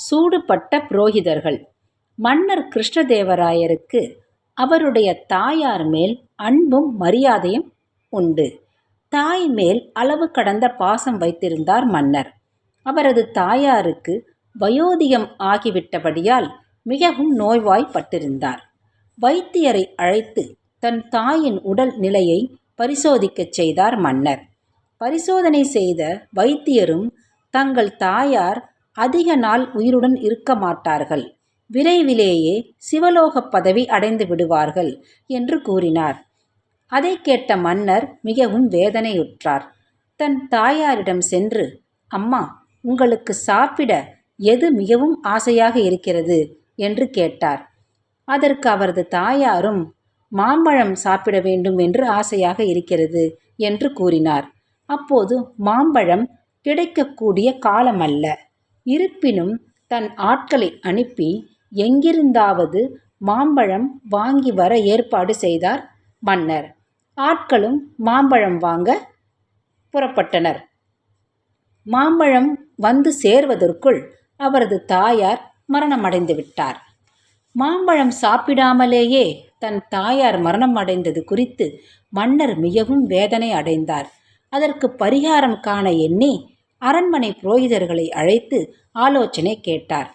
சூடுபட்ட புரோகிதர்கள். மன்னர் கிருஷ்ணதேவராயருக்கு அவருடைய தாயார் மேல் அன்பும் மரியாதையும் உண்டு. தாய் மேல் அளவு கடந்த பாசம் வைத்திருந்தார் மன்னர். அவரது தாயாருக்கு வயோதிகம் ஆகிவிட்டபடியால் மிகவும் நோய்வாய்ப்பட்டிருந்தார். வைத்தியரை அழைத்து தன் தாயின் உடல் நிலையை பரிசோதிக்கச் செய்தார் மன்னர். பரிசோதனை செய்த வைத்தியரும் தங்கள் தாயார் அதிக நாள் உயிருடன் இருக்க மாட்டார்கள், விரைவிலேயே சிவலோக பதவி அடைந்து விடுவார்கள் என்று கூறினார். அதை கேட்ட மன்னர் மிகவும் வேதனையுற்றார். தன் தாயாரிடம் சென்று, அம்மா, உங்களுக்கு சாப்பிட எது மிகவும் ஆசையாக இருக்கிறது என்று கேட்டார். அதற்கு அவரது தாயாரும் மாம்பழம் சாப்பிட வேண்டும் என்று ஆசையாக இருக்கிறது என்று கூறினார். அப்போது மாம்பழம் கிடைக்கக்கூடிய காலமல்ல. இருப்பினும் தன் ஆட்களை அனுப்பி எங்கிருந்தாவது மாம்பழம் வாங்கி வர ஏற்பாடு செய்தார் மன்னர். ஆட்களும் மாம்பழம் வாங்க புறப்பட்டனர். மாம்பழம் வந்து சேர்வதற்குள் அவரது தாயார் மரணமடைந்து விட்டார். மாம்பழம் சாப்பிடாமலேயே தன் தாயார் மரணம் அடைந்தது குறித்து மன்னர் மிகவும் வேதனை அடைந்தார். அதற்கு பரிகாரம் காண எண்ணி அரண்மனை புரோகிதர்களை அழைத்து ஆலோசனை கேட்டார்.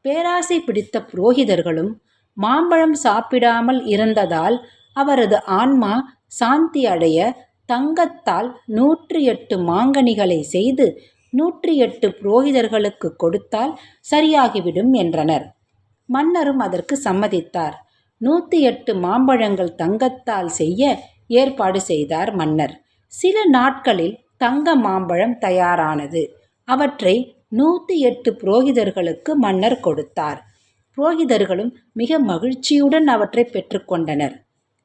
பேராசை பிடித்த புரோகிதர்களும் மாம்பழம் சாப்பிடாமல் இருந்ததால் அவரது ஆன்மா சாந்தி அடைய தங்கத்தால் 108 மாங்கனிகளை செய்து 108 புரோகிதர்களுக்கு கொடுத்தால் சரியாகிவிடும் என்றனர். மன்னரும் அதற்கு சம்மதித்தார். 108 மாம்பழங்கள் தங்கத்தால் செய்ய ஏற்பாடு செய்தார் மன்னர். சில நாட்களில் தங்க மாம்பழம் தயாரானது. அவற்றை 108 புரோகிதர்களுக்கு மன்னர் கொடுத்தார். புரோகிதர்களும் மிக மகிழ்ச்சியுடன் அவற்றை பெற்றுக்கொண்டனர்.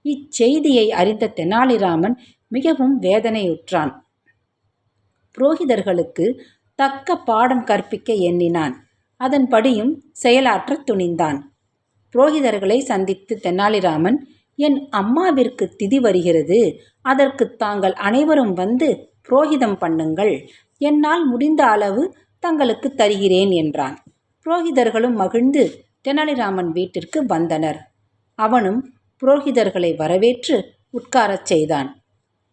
இச்செய்தியை அறிந்த தெனாலிராமன் மிகவும் வேதனையுற்றான். புரோகிதர்களுக்கு தக்க பாடம் கற்பிக்க எண்ணினான். அதன்படியும் செயலாற்ற துணிந்தான். புரோகிதர்களை சந்தித்து தெனாலிராமன், என் அம்மாவிற்கு திதி வருகிறது, அதற்கு தாங்கள் அனைவரும் வந்து புரோகிதம் பண்ணுங்கள், என்னால் முடிந்த அளவு தங்களுக்கு தருகிறேன் என்றான். புரோகிதர்களும் மகிழ்ந்து தெனாலிராமன் வீட்டிற்கு வந்தனர். அவனும் புரோகிதர்களை வரவேற்று உட்காரச் செய்தான்.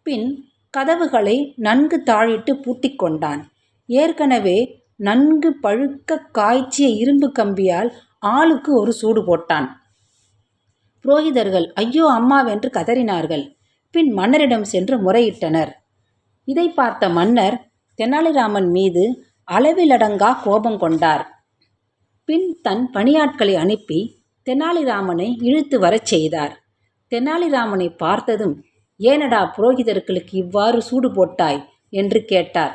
பின் கதவுகளை நன்கு தாழிட்டு பூட்டிக் கொண்டான். ஏற்கனவே நன்கு பழுக்க காய்ச்சிய இரும்பு கம்பியால் ஆளுக்கு ஒரு சூடு போட்டான். புரோகிதர்கள் ஐயோ அம்மாவென்று கதறினார்கள். பின் மன்னரிடம் சென்று முறையிட்டனர். இதை பார்த்த மன்னர் தெனாலிராமன் மீது அளவிலடங்கா கோபம் கொண்டார். பின் தன் பணியாட்களை அனுப்பி தெனாலிராமனை இழுத்து வரச் செய்தார். தெனாலிராமனை பார்த்ததும், ஏனடா புரோகிதர்களுக்கு இவ்வாறு சூடு போட்டாய் என்று கேட்டார்.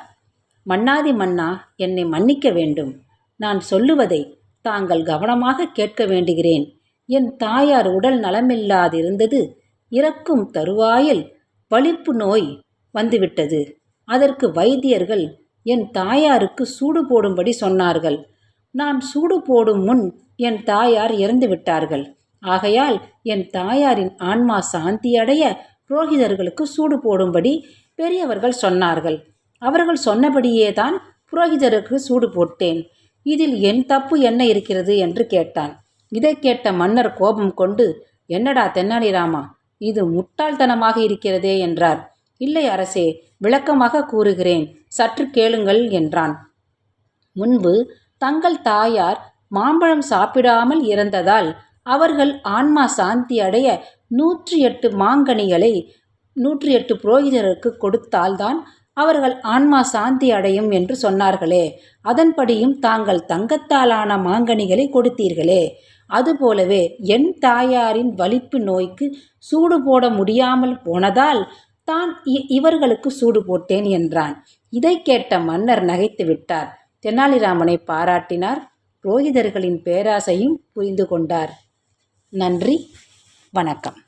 மன்னாதி மன்னா, என்னை மன்னிக்க வேண்டும். நான் சொல்லுவதை தாங்கள் கவனமாக கேட்க வேண்டுகிறேன். என் தாயார் உடல் நலமில்லாதிருந்தது. இறக்கும் தருவாயில் வலிப்பு நோய் வந்துவிட்டது. அதற்கு வைத்தியர்கள் என் தாயாருக்கு சூடு போடும்படி சொன்னார்கள். நான் சூடு போடும் முன் என் தாயார் இறந்து விட்டார்கள். ஆகையால் என் தாயாரின் ஆன்மா சாந்தியடைய புரோகிதர்களுக்கு சூடு போடும்படி பெரியவர்கள் சொன்னார்கள். அவர்கள் சொன்னபடியே தான் புரோகிதருக்கு சூடு போட்டேன். இதில் என் தப்பு என்ன இருக்கிறது என்று கேட்டான். இதை கேட்ட மன்னர் கோபம் கொண்டு, என்னடா தெனாலிராமா, இது முட்டாள்தனமாக இருக்கிறதே என்றார். இல்லை அரசே, விளக்கமாக கூறுகிறேன், சற்று கேளுங்கள் என்றான். முன்பு தங்கள் தாயார் மாம்பழம் சாப்பிடாமல் இறந்ததால் அவர்கள் ஆன்மா சாந்தி அடைய 108 மாங்கனிகளை 108 புரோகிதருக்கு கொடுத்தால்தான் அவர்கள் ஆன்மா சாந்தி அடையும் என்று சொன்னார்களே. அதன்படியும் தாங்கள் தங்கத்தாலான மாங்கனிகளை கொடுத்தீர்களே. அதுபோலவே என் தாயாரின் வலிப்பு நோய்க்கு சூடு போட முடியாமல் போனதால் தான் இவர்களுக்கு சூடு போட்டேன் என்றான். இதை கேட்ட மன்னர் நகைத்து விட்டார். தெனாலிராமனை பாராட்டினார். புரோகிதர்களின் பேராசையும் புரிந்து கொண்டார். நன்றி, வணக்கம்.